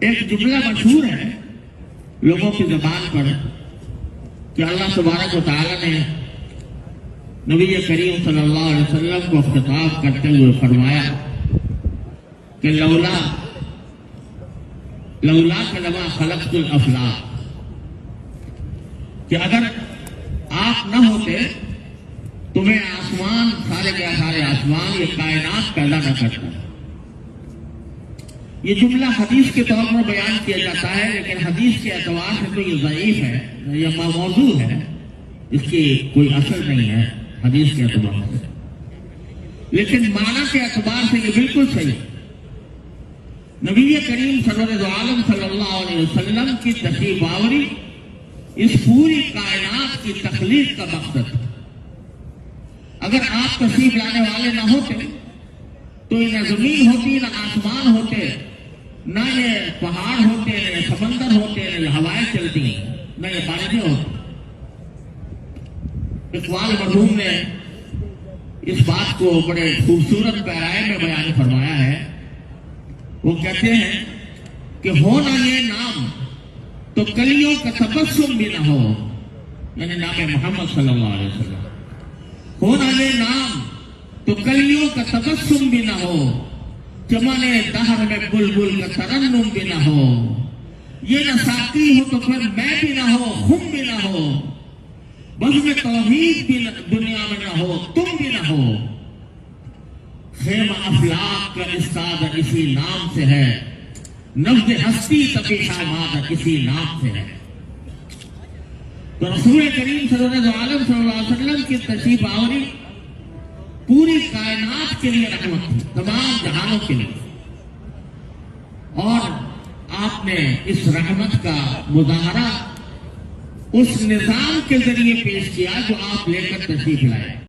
ایک جملہ مشہور ہے لوگوں کی زبان پر کہ اللہ تبارک و تعالیٰ نے نبی کریم صلی اللہ علیہ وسلم کو خطاب کرتے ہوئے فرمایا کہ لولا لما خلقت الافلاق، کہ اگر آپ نہ ہوتے تمہیں آسمان سارے کے سارے آسمان یہ کائنات پیدا نہ کرتا۔ یہ جملہ حدیث کے طور پر بیان کیا جاتا ہے، لیکن حدیث کے اعتبار سے تو یہ ضعیف ہے، یہ موضوع ہے، اس کی کوئی اثر نہیں ہے حدیث کے اعتبار سے، لیکن معنی کے اعتبار سے یہ بالکل صحیح ہے۔ نبی کریم صلی اللہ علیہ وسلم کی تشریف آوری اس پوری کائنات کی تخلیق کا مقصد ہے۔ اگر آپ تشریف لانے والے نہ ہوتے تو نہ زمین ہوتی، نہ آسمان ہوتے، نہ یہ پہاڑ ہوتے، نہ یہ سمندر ہوتے، نہ یہ ہوائیں چلتی، نہ یہ بارشیں ہوتی۔ اقبال مرحوم نے اس بات کو بڑے خوبصورت پیرائے میں بیان فرمایا ہے۔ وہ کہتے ہیں کہ ہو نہ یہ نام تو کلیوں کا تبسم بھی نہ ہو، یعنی نام محمد صلی اللہ علیہ وسلم، ہو نہ یہ نام تو کلیوں کا تبسم بھی نہ ہو، چمن دہر میں بلبل کا ترنم بھی نہ ہو، یہ نہ ساقی ہو تو پھر میں بھی نہ ہو، خم بھی نہ ہو، بزم توحید بھی دنیا میں نہ ہو، تم بھی نہ ہو، خیمہ افلاق کا استاد اسی نام سے ہے، نبض ہستی تپیش آماد اسی نام سے ہے۔ تو رسول کریم صلی اللہ علیہ وسلم کی تشریف آوری پوری کائنات کے لیے رحمت تھی، تمام جہانوں کے لیے، اور آپ نے اس رحمت کا مظاہرہ اس نظام کے ذریعے پیش کیا جو آپ لے کر تشریف لائے۔